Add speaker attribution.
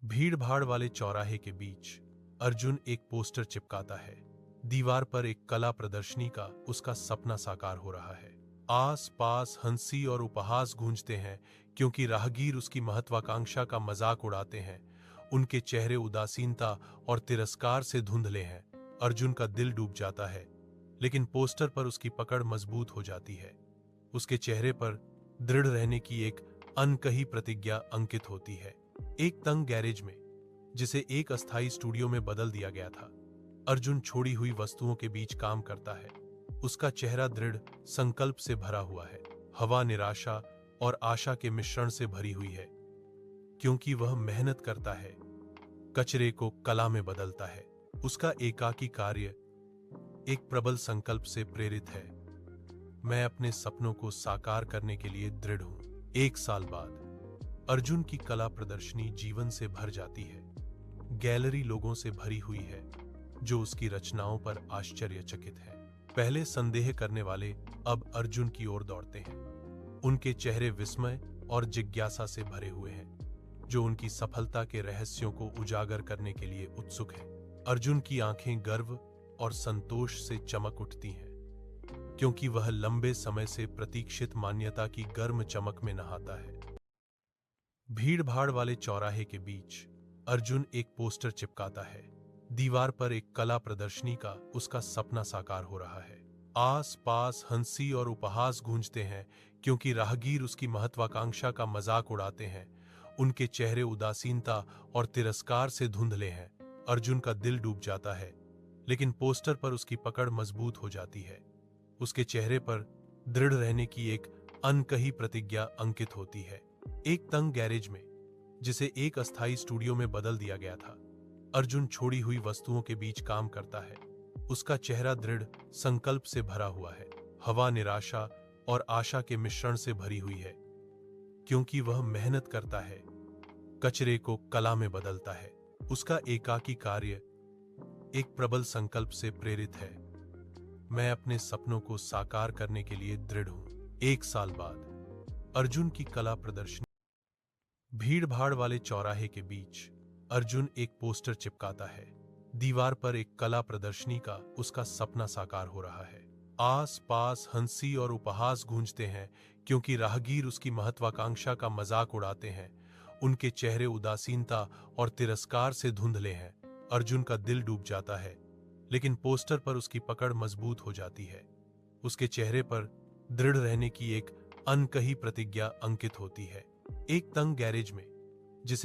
Speaker 1: भीड़ भाड़ वाले चौराहे के बीच अर्जुन एक पोस्टर चिपकाता है। दीवार पर एक कला प्रदर्शनी का उसका सपना साकार हो रहा है। आस पास हंसी और उपहास गूंजते हैं क्योंकि राहगीर उसकी महत्वाकांक्षा का मजाक उड़ाते हैं। उनके चेहरे उदासीनता और तिरस्कार से धुंधले हैं। अर्जुन का दिल डूब जाता है, लेकिन पोस्टर पर उसकी पकड़ मजबूत हो जाती है। उसके चेहरे पर दृढ़ रहने की एक अनकही प्रतिज्ञा अंकित होती है। एक तंग गैरेज में, जिसे एक अस्थायी स्टूडियो में बदल दिया गया था, अर्जुन छोड़ी हुई वस्तुओं के बीच काम करता है। उसका चेहरा दृढ़ संकल्प से भरा हुआ है। हवा निराशा और आशा के मिश्रण से भरी हुई है, क्योंकि वह मेहनत करता है, कचरे को कला में बदलता है। उसका एकाकी कार्य एक प्रबल संकल्प से प्रेरित है। मैं अपने सपनों को साकार करने के लिए दृढ़ हूं। 1 साल बाद अर्जुन की कला प्रदर्शनी जीवन से भर जाती है। गैलरी लोगों से भरी हुई है जो उसकी रचनाओं पर आश्चर्यचकित हैं। पहले संदेह करने वाले अब अर्जुन की ओर दौड़ते हैं। उनके चेहरे विस्मय और जिज्ञासा से भरे हुए हैं, जो उनकी सफलता के रहस्यों को उजागर करने के लिए उत्सुक हैं। अर्जुन की आंखें गर्व और संतोष से चमक उठती हैं, क्योंकि वह लंबे समय से प्रतीक्षित मान्यता की गर्म चमक में नहाता है। भीड़ भाड़ वाले चौराहे के बीच अर्जुन एक पोस्टर चिपकाता है। दीवार पर एक कला प्रदर्शनी का उसका सपना साकार हो रहा है। आस पास हंसी और उपहास गूंजते हैं क्योंकि राहगीर उसकी महत्वाकांक्षा का मजाक उड़ाते हैं। उनके चेहरे उदासीनता और तिरस्कार से धुंधले हैं। अर्जुन का दिल डूब जाता है, लेकिन पोस्टर पर उसकी पकड़ मजबूत हो जाती है। उसके चेहरे पर दृढ़ रहने की एक अनकही प्रतिज्ञा अंकित होती है। एक तंग गैरेज में, जिसे एक अस्थायी स्टूडियो में बदल दिया गया था, अर्जुन छोड़ी हुई वस्तुओं के बीच काम करता है। उसका चेहरा दृढ़ संकल्प से भरा हुआ है। हवा निराशा और आशा के मिश्रण से भरी हुई है, क्योंकि वह मेहनत करता है, कचरे को कला में बदलता है। उसका एकाकी कार्य एक प्रबल संकल्प से प्रेरित है। मैं अपने सपनों को साकार करने के लिए दृढ़ हूं। 1 साल बाद अर्जुन की कला प्रदर्शनी। भीड़ भाड़ वाले चौराहे के बीच अर्जुन एक पोस्टर चिपकाता है। दीवार पर एक कला प्रदर्शनी का उसका सपना साकार हो रहा है। आस पास हंसी और उपहास गूंजते हैं क्योंकि राहगीर उसकी महत्वाकांक्षा का मजाक उड़ाते हैं। उनके चेहरे उदासीनता और तिरस्कार से धुंधले हैं। अर्जुन का दिल डूब जाता है, लेकिन पोस्टर पर उसकी पकड़ मजबूत हो जाती है। उसके चेहरे पर दृढ़ रहने की एक अनकही प्रतिज्ञा अंकित होती है। एक तंग गैरेज में, जिसे